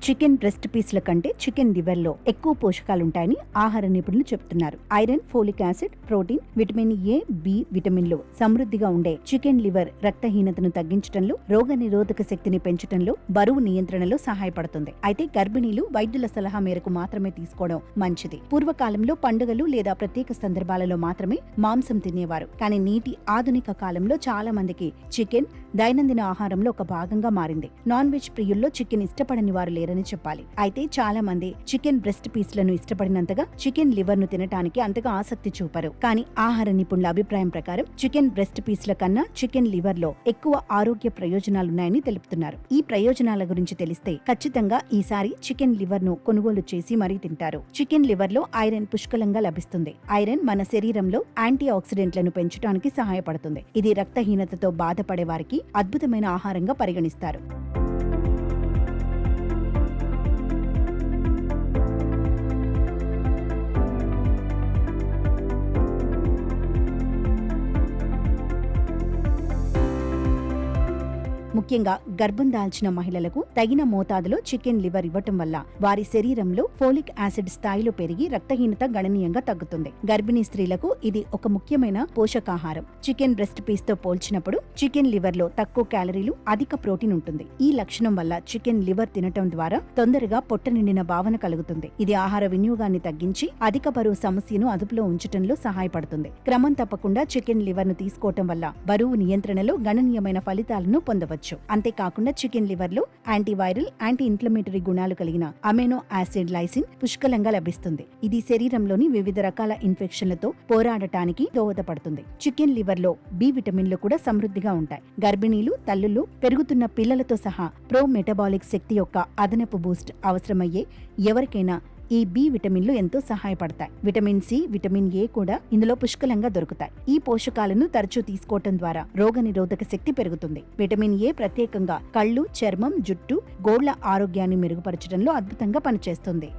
Chicken breast పీస్ల కంటే chicken liver లో ఎక్కువ పోషకాలుంటాయని ఆహార నిపుణులు చెప్తున్నారు. Iron, folic acid, protein, vitamin A, B విటమిన్లు సమృద్ధిగా ఉండే చికెన్ లివర్ రక్తహీనతను తగ్గించడంలో, రోగ నిరోధక శక్తిని పెంచడంలో, బరువు నియంత్రణలో సహాయపడుతుంది. అయితే గర్భిణీలు వైద్యుల సలహా మేరకు మాత్రమే తీసుకోవడం మంచిది. పూర్వకాలంలో పండుగలు లేదా ప్రత్యేక సందర్భాలలో మాత్రమే మాంసం తినేవారు. కానీ నేటి ఆధునిక కాలంలో చాలా మందికి చికెన్ దైనందిన ఆహారంలో ఒక భాగంగా మారింది. నాన్ వెజ్ ప్రియుల్లో చికెన్ ఇష్టపడని వారు లేరని చెప్పాలి. అయితే చాలా మంది చికెన్ బ్రెస్ట్ పీస్లను ఇష్టపడినంతగా చికెన్ లివర్ ను తినటానికి అంతగా ఆసక్తి చూపరు. కానీ ఆహార నిపుణుల అభిప్రాయం ప్రకారం చికెన్ బ్రెస్ట్ పీస్ల కన్నా చికెన్ లివర్ లో ఎక్కువ ఆరోగ్య ప్రయోజనాలున్నాయని తెలుపుతున్నారు. ఈ ప్రయోజనాల గురించి తెలిస్తే ఖచ్చితంగా ఈసారి చికెన్ లివర్ ను కొనుగోలు చేసి మరీ తింటారు. చికెన్ లివర్ లో ఐరన్ పుష్కలంగా లభిస్తుంది. ఐరన్ మన శరీరంలో యాంటీ ఆక్సిడెంట్లను పెంచడానికి సహాయపడుతుంది. ఇది రక్తహీనతతో బాధపడే వారికి అద్భుతమైన ఆహారంగా పరిగణిస్తారు. ముఖ్యంగా గర్భం దాల్చిన మహిళలకు తగిన మోతాదులో చికెన్ లివర్ ఇవ్వటం వల్ల వారి శరీరంలో ఫోలిక్ యాసిడ్ స్థాయిలో పెరిగి రక్తహీనత గణనీయంగా తగ్గుతుంది. గర్భిణీ స్త్రీలకు ఇది ఒక ముఖ్యమైన పోషకాహారం. చికెన్ బ్రెస్ట్ పీస్ తో పోల్చినప్పుడు చికెన్ లివర్ లో తక్కువ క్యాలరీలు, అధిక ప్రోటీన్ ఉంటుంది. ఈ లక్షణం వల్ల చికెన్ లివర్ తినటం ద్వారా తొందరగా పొట్ట నిండిన భావన కలుగుతుంది. ఇది ఆహార వినియోగాన్ని తగ్గించి అధిక బరువు సమస్యను అదుపులో ఉంచటంలో సహాయపడుతుంది. క్రమం తప్పకుండా చికెన్ లివర్ ను తీసుకోవటం వల్ల బరువు నియంత్రణలో గణనీయమైన ఫలితాలను పొందవచ్చు. అంతేకాకుండా చికెన్ లివర్ లో యాంటీవైరల్, యాంటీ ఇన్ఫ్లమేటరీ గుణాలు కలిగిన అమైనో యాసిడ్ లైసిన్ పుష్కలంగా లభిస్తుంది. ఇది శరీరంలోని వివిధ రకాల ఇన్ఫెక్షన్లతో పోరాడటానికి దోహదపడుతుంది. చికెన్ లివర్ లో బి విటమిన్లు కూడా సమృద్ధిగా ఉంటాయి. గర్భిణీలు, తల్లులు, పెరుగుతున్న పిల్లలతో సహా ప్రో మెటబాలిక్ శక్తి యొక్క అదనపు బూస్ట్ అవసరమయ్యే ఎవరికైనా ఈ బి విటమిన్లు ఎంతో సహాయపడతాయి. విటమిన్ సి, విటమిన్ ఏ కూడా ఇందులో పుష్కలంగా దొరుకుతాయి. ఈ పోషకాలను తరచూ తీసుకోవటం ద్వారా రోగ నిరోధక శక్తి పెరుగుతుంది. విటమిన్ ఏ ప్రత్యేకంగా కళ్ళు, చర్మం, జుట్టు, గోళ్ల ఆరోగ్యాన్ని మెరుగుపరచడంలో అద్భుతంగా పనిచేస్తుంది.